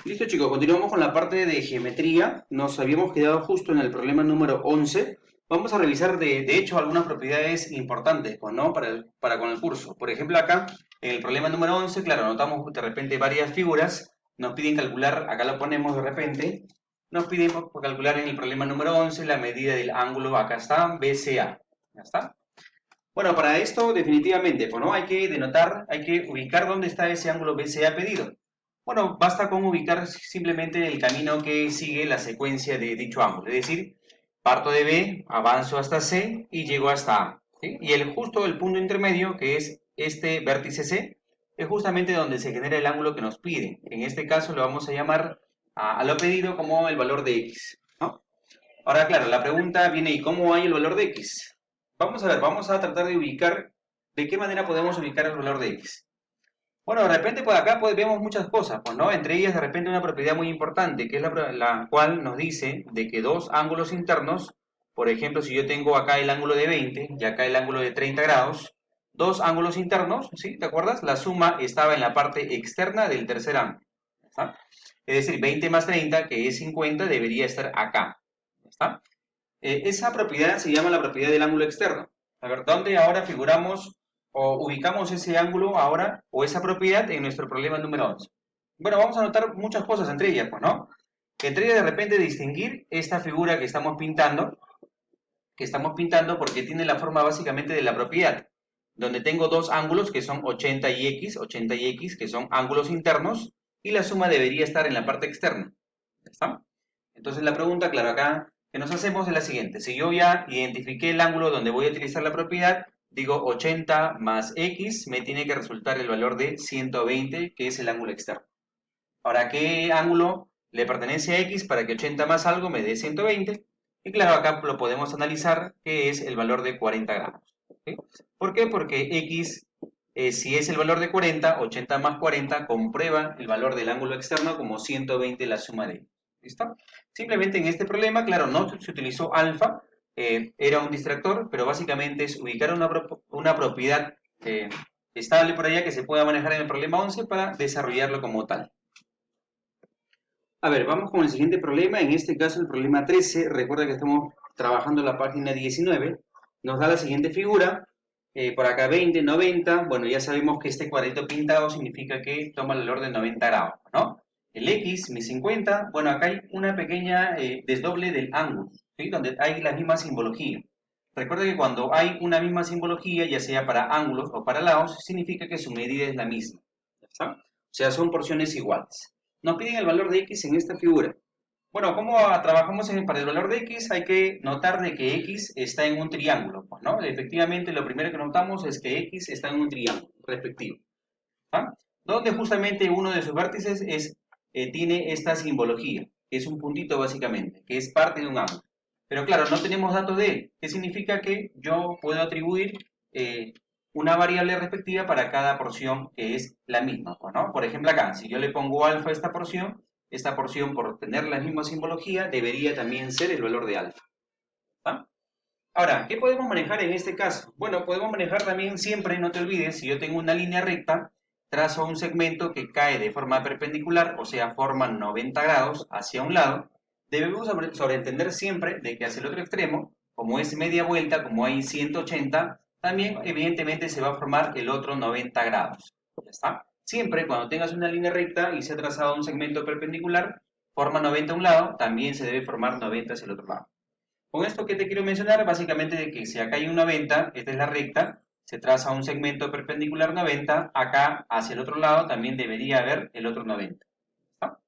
Listo chicos, continuamos con la parte de geometría. Nos habíamos quedado justo en el problema número 11. Vamos a revisar de hecho algunas propiedades importantes, pues, ¿no? Para con el curso. Por ejemplo acá, en el problema número 11, claro, notamos de repente varias figuras. Nos piden calcular, acá lo ponemos de repente, nos piden calcular en el problema número 11 la medida del ángulo, acá está, BCA. ¿Ya está? Bueno, para esto definitivamente, pues, ¿no? Hay que denotar, hay que ubicar dónde está ese ángulo BCA pedido. Bueno, basta con ubicar simplemente el camino que sigue la secuencia de dicho ángulo. Es decir, parto de B, avanzo hasta C y llego hasta A. ¿Sí? Y justo el punto intermedio, que es este vértice C, es justamente donde se genera el ángulo que nos pide. En este caso lo vamos a llamar a lo pedido como el valor de X, ¿no? Ahora, claro, la pregunta viene, ¿y cómo hay el valor de X? Vamos a ver, vamos a tratar de ubicar, ¿de qué manera podemos ubicar el valor de X? Bueno, de repente por acá pues, vemos muchas cosas, pues, ¿no? Entre ellas de repente una propiedad muy importante, que es la cual nos dice de que dos ángulos internos, por ejemplo, si yo tengo acá el ángulo de 20 y acá el ángulo de 30 grados, dos ángulos internos, ¿sí? ¿Te acuerdas? La suma estaba en la parte externa del tercer ángulo. ¿Está? Es decir, 20 más 30, que es 50, debería estar acá. ¿Está? Esa propiedad se llama la propiedad del ángulo externo. A ver, ¿dónde ahora figuramos o ubicamos ese ángulo ahora o esa propiedad en nuestro problema número 11? Bueno, vamos a notar muchas cosas entre ellas, pues, ¿no? Que entre ellas de repente distinguir esta figura que estamos pintando porque tiene la forma básicamente de la propiedad, donde tengo dos ángulos que son 80 y X, que son ángulos internos, y la suma debería estar en la parte externa. ¿Ya está? Entonces la pregunta, claro, acá que nos hacemos es la siguiente. Si yo ya identifiqué el ángulo donde voy a utilizar la propiedad, digo 80 más X, me tiene que resultar el valor de 120, que es el ángulo externo. Ahora, ¿qué ángulo le pertenece a X para que 80 más algo me dé 120? Y claro, acá lo podemos analizar, que es el valor de 40 grados. ¿Sí? ¿Por qué? Porque X, si es el valor de 40, 80 más 40 comprueba el valor del ángulo externo como 120 la suma de ellos. ¿Listo? Simplemente en este problema, claro, no se utilizó alfa, era un distractor, pero básicamente es ubicar una propiedad estable por allá que se pueda manejar en el problema 11 para desarrollarlo como tal. A ver, vamos con el siguiente problema. En este caso, el problema 13. Recuerda que estamos trabajando en la página 19. Nos da la siguiente figura. Por acá 20, 90. Bueno, ya sabemos que este cuadrito pintado significa que toma el valor de 90 grados, ¿no? El X, mi 50. Bueno, acá hay una pequeña desdoble del ángulo, ¿sí? Donde hay la misma simbología. Recuerda que cuando hay una misma simbología, ya sea para ángulos o para lados, significa que su medida es la misma. ¿Está? O sea, son porciones iguales. Nos piden el valor de X en esta figura. Bueno, ¿cómo trabajamos para el valor de X? Hay que notar de que X está en un triángulo, pues, ¿no? Efectivamente, lo primero que notamos es que X está en un triángulo respectivo. ¿Ah? Donde justamente uno de sus vértices tiene esta simbología, que es un puntito básicamente, que es parte de un ángulo. Pero claro, no tenemos datos de él, que significa que yo puedo atribuir una variable respectiva para cada porción que es la misma, ¿no? Por ejemplo acá, si yo le pongo alfa a esta porción por tener la misma simbología debería también ser el valor de alfa. ¿Ah? Ahora, ¿qué podemos manejar en este caso? Bueno, podemos manejar también siempre, no te olvides, si yo tengo una línea recta, trazo un segmento que cae de forma perpendicular, o sea, forma 90 grados hacia un lado, debemos sobreentender siempre de que hacia el otro extremo, como es media vuelta, como hay 180, también evidentemente se va a formar el otro 90 grados. ¿Ya está? Siempre cuando tengas una línea recta y se ha trazado un segmento perpendicular, forma 90 a un lado, también se debe formar 90 hacia el otro lado. Con esto que te quiero mencionar, básicamente de que si acá hay un 90, esta es la recta, se traza un segmento perpendicular 90, acá hacia el otro lado también debería haber el otro 90. ¿Está?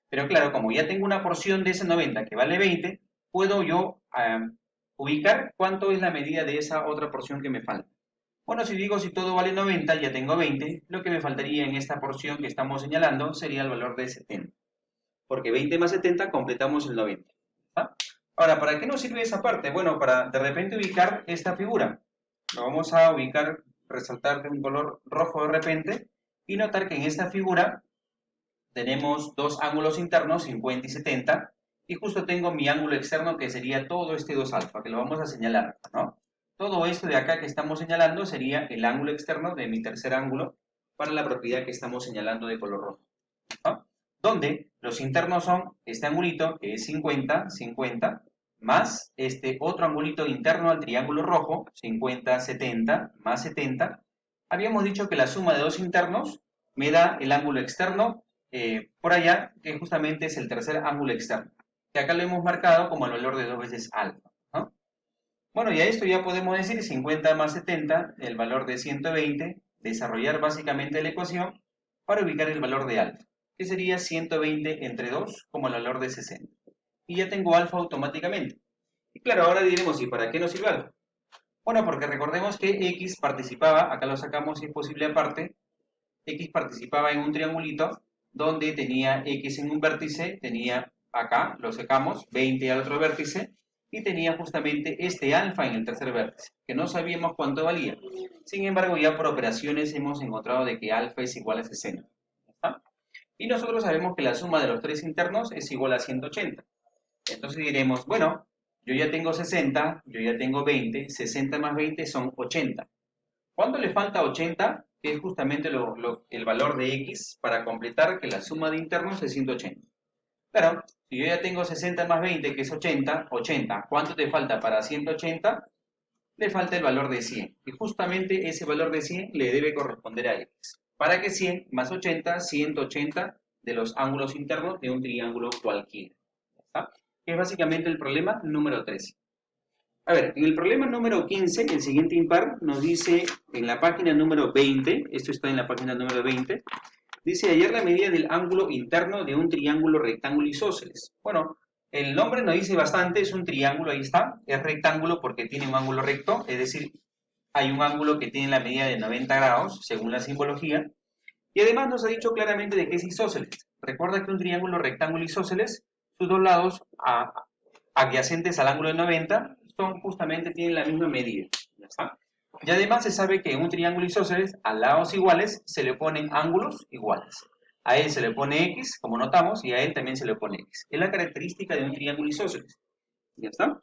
Pero claro, como ya tengo una porción de ese 90 que vale 20, puedo yo ubicar cuánto es la medida de esa otra porción que me falta. Bueno, si digo si todo vale 90, ya tengo 20, lo que me faltaría en esta porción que estamos señalando sería el valor de 70. Porque 20 más 70 completamos el 90. ¿Está? Ahora, ¿para qué nos sirve esa parte? Bueno, para de repente ubicar esta figura. Lo vamos a ubicar, resaltar de un color rojo de repente y notar que en esta figura tenemos dos ángulos internos, 50 y 70, y justo tengo mi ángulo externo que sería todo este 2 alfa, que lo vamos a señalar, ¿no? Todo esto de acá que estamos señalando sería el ángulo externo de mi tercer ángulo para la propiedad que estamos señalando de color rojo, ¿no? donde los internos son este angulito, que es 50, 50, más este otro angulito interno al triángulo rojo, 50, 70, más 70. Habíamos dicho que la suma de dos internos me da el ángulo externo por allá, que justamente es el tercer ángulo externo, que acá lo hemos marcado como el valor de 2 veces alfa, ¿no? Bueno, y a esto ya podemos decir 50 más 70, el valor de 120, desarrollar básicamente la ecuación para ubicar el valor de alfa, que sería 120 entre 2 como el valor de 60. Y ya tengo alfa automáticamente. Y claro, ahora diremos, ¿y para qué nos sirve alfa? Bueno, porque recordemos que X participaba, acá lo sacamos si es posible aparte, X participaba en un triangulito donde tenía X en un vértice, tenía acá, lo sacamos, 20 al otro vértice, y tenía justamente este alfa en el tercer vértice, que no sabíamos cuánto valía. Sin embargo, ya por operaciones hemos encontrado de que alfa es igual a 60. ¿Está? Y nosotros sabemos que la suma de los tres internos es igual a 180. Entonces diremos, bueno, yo ya tengo 60, yo ya tengo 20, 60 más 20 son 80. ¿Cuánto le falta 80? Que es justamente el valor de X para completar que la suma de internos es 180. Claro, si yo ya tengo 60 más 20, que es 80, 80, ¿cuánto te falta para 180? Le falta el valor de 100. Y justamente ese valor de 100 le debe corresponder a X. Para que 100 más 80, 180 de los ángulos internos de un triángulo cualquiera. ¿Está? Que es básicamente el problema número 13. A ver, en el problema número 15, el siguiente impar nos dice en la página número 20, esto está en la página número 20, dice hallar la medida del ángulo interno de un triángulo rectángulo isósceles. Bueno, el nombre nos dice bastante, es un triángulo, ahí está, es rectángulo porque tiene un ángulo recto, es decir, hay un ángulo que tiene la medida de 90 grados, según la simbología, y además nos ha dicho claramente de que es isósceles. Recuerda que un triángulo rectángulo isósceles, sus dos lados adyacentes al ángulo de 90, son justamente, tienen la misma medida. ¿Ya está? Y además se sabe que en un triángulo isósceles, a lados iguales, se le ponen ángulos iguales. A él se le pone X, como notamos, y a él también se le pone X. Es la característica de un triángulo isósceles. ¿Ya está?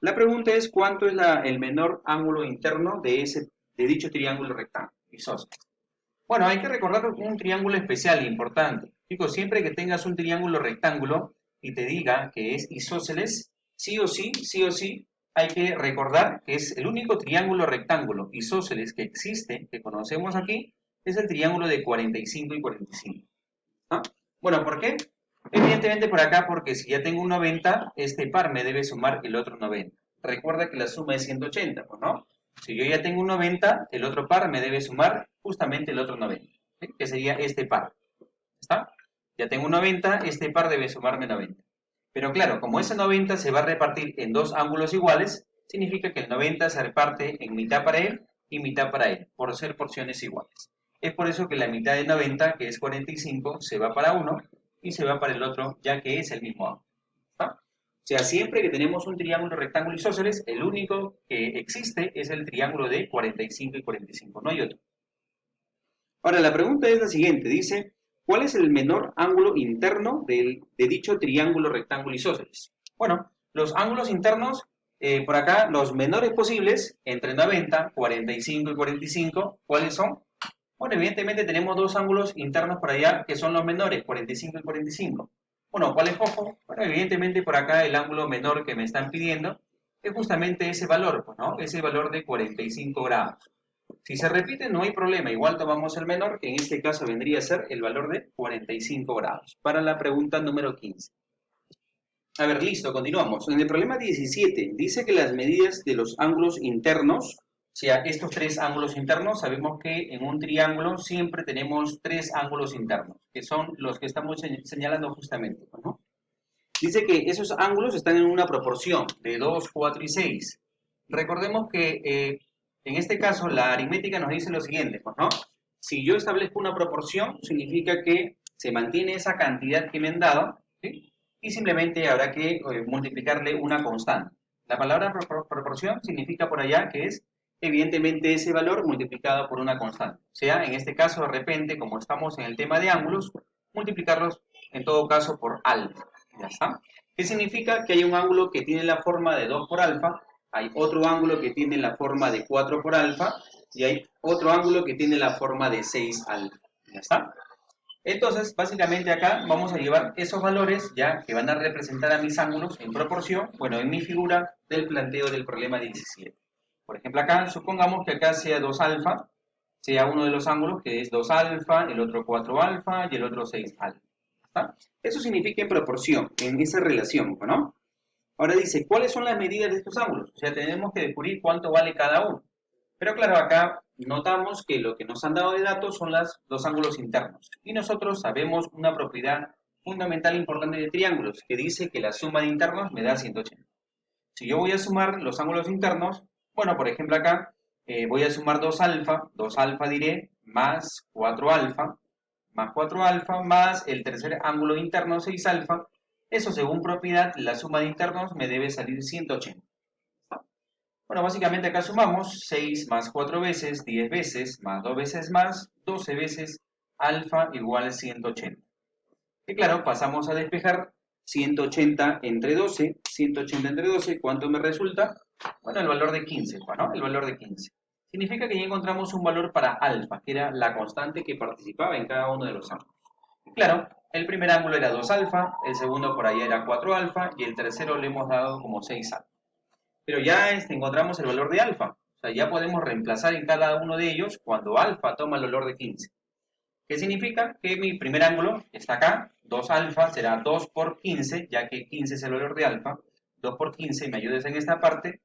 La pregunta es, ¿cuánto es el menor ángulo interno de dicho triángulo rectángulo isósceles? Bueno, hay que recordar un triángulo especial e importante. Chicos, siempre que tengas un triángulo rectángulo y te diga que es isósceles, sí o sí, hay que recordar que es el único triángulo rectángulo isósceles que existe, que conocemos aquí, es el triángulo de 45 y 45. ¿Ah? Bueno, ¿por qué? Evidentemente por acá, porque si ya tengo un 90, este par me debe sumar el otro 90. Recuerda que la suma es 180, ¿no? Si yo ya tengo un 90, el otro par me debe sumar justamente el otro 90, ¿sí? Que sería este par. ¿Está? Ya tengo un 90, este par debe sumarme 90. Pero claro, como ese 90 se va a repartir en dos ángulos iguales, significa que el 90 se reparte en mitad para él y mitad para él, por ser porciones iguales. Es por eso que la mitad de 90, que es 45, se va para uno y se va para el otro, ya que es el mismo ángulo. ¿Está? O sea, siempre que tenemos un triángulo rectángulo isósceles, el único que existe es el triángulo de 45 y 45, no hay otro. Ahora, la pregunta es la siguiente, dice, ¿cuál es el menor ángulo interno de dicho triángulo rectángulo isósceles? Bueno, los ángulos internos, por acá, los menores posibles, entre 90, 45 y 45, ¿cuáles son? Bueno, evidentemente tenemos dos ángulos internos por allá que son los menores, 45 y 45. Bueno, ¿cuál escojo? Bueno, evidentemente por acá el ángulo menor que me están pidiendo es justamente ese valor, ¿no? Ese valor de 45 grados. Si se repite no hay problema, igual tomamos el menor, que en este caso vendría a ser el valor de 45 grados. Para la pregunta número 15. A ver, listo, continuamos. En el problema 17 dice que las medidas de los ángulos internos, o sea, estos tres ángulos internos, sabemos que en un triángulo siempre tenemos tres ángulos internos, que son los que estamos señalando justamente, ¿no? Dice que esos ángulos están en una proporción de 2, 4 y 6. Recordemos que en este caso la aritmética nos dice lo siguiente, ¿no? Si yo establezco una proporción, significa que se mantiene esa cantidad que me han dado, ¿sí? Y simplemente habrá que multiplicarle una constante. La palabra proporción significa por allá que es evidentemente ese valor multiplicado por una constante. O sea, en este caso, de repente, como estamos en el tema de ángulos, multiplicarlos en todo caso por alfa. ¿Ya está? ¿Qué significa? Que hay un ángulo que tiene la forma de 2 por alfa, hay otro ángulo que tiene la forma de 4 por alfa, y hay otro ángulo que tiene la forma de 6 alfa. ¿Ya está? Entonces, básicamente acá vamos a llevar esos valores ya que van a representar a mis ángulos en proporción, bueno, en mi figura del planteo del problema 17. Por ejemplo, acá, supongamos que acá sea 2 alfa, sea uno de los ángulos que es 2 alfa, el otro 4 alfa y el otro 6 alfa. ¿Está? Eso significa en proporción, en esa relación, ¿no? Ahora dice, ¿cuáles son las medidas de estos ángulos? O sea, tenemos que descubrir cuánto vale cada uno. Pero claro, acá notamos que lo que nos han dado de datos son los ángulos internos. Y nosotros sabemos una propiedad fundamental importante de triángulos, que dice que la suma de internos me da 180. Si yo voy a sumar los ángulos internos, bueno, por ejemplo acá, voy a sumar 2 alfa diré, más 4 alfa, más el tercer ángulo interno 6 alfa. Eso según propiedad, la suma de internos me debe salir 180. Bueno, básicamente acá sumamos 6 más 4 veces, 10 veces, más 2 veces más, 12 veces, alfa igual 180. Y claro, pasamos a despejar 180 entre 12, 180 entre 12, ¿cuánto me resulta? Bueno, el valor de 15, ¿no? El valor de 15. Significa que ya encontramos un valor para alfa, que era la constante que participaba en cada uno de los ángulos. Y claro, el primer ángulo era 2 alfa, el segundo por ahí era 4 alfa, y el tercero le hemos dado como 6 alfa. Pero ya encontramos el valor de alfa. O sea, ya podemos reemplazar en cada uno de ellos cuando alfa toma el valor de 15. ¿Qué significa? Que mi primer ángulo está acá, 2 alfa será 2 por 15, ya que 15 es el valor de alfa. 2 por 15, me ayudes en esta parte,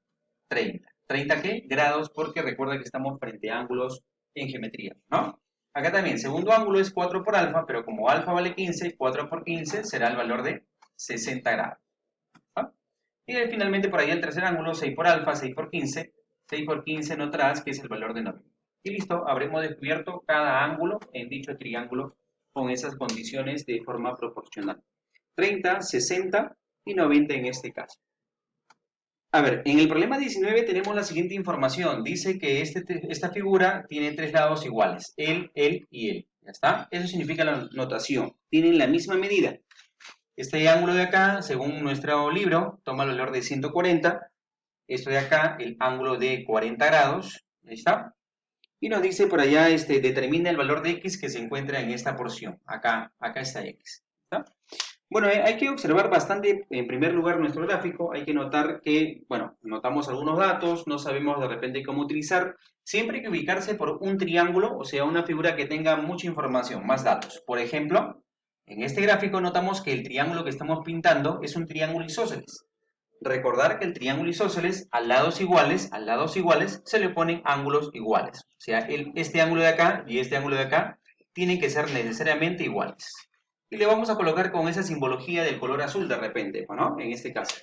30. ¿30 qué? Grados, porque recuerda que estamos frente a ángulos en geometría, ¿no? Acá también, segundo ángulo es 4 por alfa, pero como alfa vale 15, 4 por 15 será el valor de 60 grados. ¿No? Y finalmente por ahí el tercer ángulo, 6 por alfa, 6 por 15, 6 por 15 no tras, que es el valor de 90. Y listo, habremos descubierto cada ángulo en dicho triángulo con esas condiciones de forma proporcional. 30, 60 y 90 en este caso. A ver, en el problema 19 tenemos la siguiente información. Dice que esta figura tiene 3 lados iguales, él y él. ¿Ya está? Eso significa la notación. Tienen la misma medida. Este ángulo de acá, según nuestro libro, toma el valor de 140. Esto de acá, el ángulo de 40 grados. Ahí está. Y nos dice por allá, determina el valor de x que se encuentra en esta porción. Acá está x. ¿Está? Bueno, hay que observar bastante, en primer lugar, nuestro gráfico. Hay que notar que, bueno, notamos algunos datos, no sabemos de repente cómo utilizar. Siempre hay que ubicarse por un triángulo, o sea, una figura que tenga mucha información, más datos. Por ejemplo, en este gráfico notamos que el triángulo que estamos pintando es un triángulo isósceles. Recordar que el triángulo isósceles, a lados iguales, se le ponen ángulos iguales. O sea, este ángulo de acá y este ángulo de acá tienen que ser necesariamente iguales. Y le vamos a colocar con esa simbología del color azul de repente, ¿no? En este caso.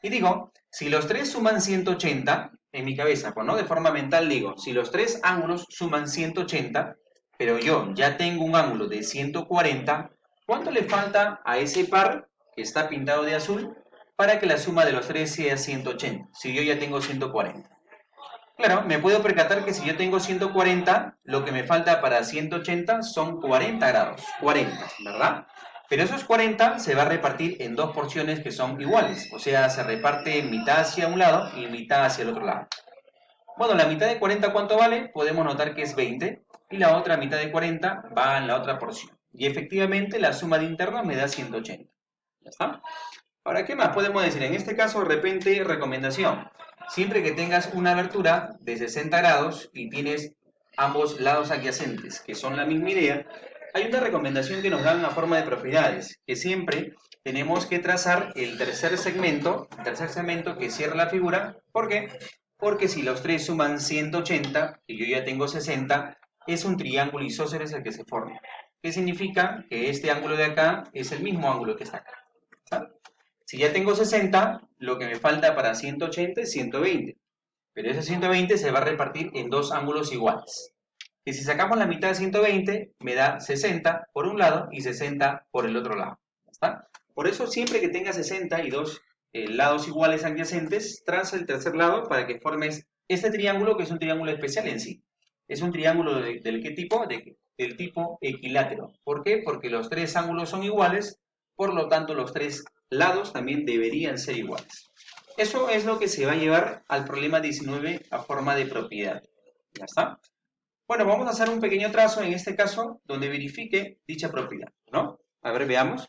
Y digo, si los tres suman 180, en mi cabeza, ¿no? De forma mental digo, si los tres ángulos suman 180, pero yo ya tengo un ángulo de 140, ¿cuánto le falta a ese par que está pintado de azul para que la suma de los tres sea 180? Si yo ya tengo 140. Claro, me puedo percatar que si yo tengo 140, lo que me falta para 180 son 40 grados. 40, ¿verdad? Pero esos 40 se va a repartir en dos porciones que son iguales. O sea, se reparte mitad hacia un lado y mitad hacia el otro lado. Bueno, la mitad de 40, ¿cuánto vale? Podemos notar que es 20. Y la otra mitad de 40 va en la otra porción. Y efectivamente la suma de internos me da 180. ¿Ya está? Ahora, ¿qué más podemos decir? En este caso, de repente, recomendación. Siempre que tengas una abertura de 60 grados y tienes ambos lados adyacentes, que son la misma idea, hay una recomendación que nos dan a forma de propiedades, que siempre tenemos que trazar el tercer segmento que cierra la figura. ¿Por qué? Porque si los tres suman 180, y yo ya tengo 60, es un triángulo isósceles el que se forma. ¿Qué significa? Que este ángulo de acá es el mismo ángulo que está acá. ¿Sabes? Si ya tengo 60, lo que me falta para 180 es 120. Pero ese 120 se va a repartir en dos ángulos iguales. Y si sacamos la mitad de 120, me da 60 por un lado y 60 por el otro lado. ¿Está? Por eso siempre que tengas 60 y dos lados iguales adyacentes, traza el tercer lado para que formes este triángulo, que es un triángulo especial en sí. Es un triángulo ¿del qué tipo? Del tipo equilátero. ¿Por qué? Porque los tres ángulos son iguales, por lo tanto los tres lados también deberían ser iguales. Eso es lo que se va a llevar al problema 19 a forma de propiedad. ¿Ya está? Bueno, vamos a hacer un pequeño trazo en este caso donde verifique dicha propiedad, ¿no? A ver, veamos.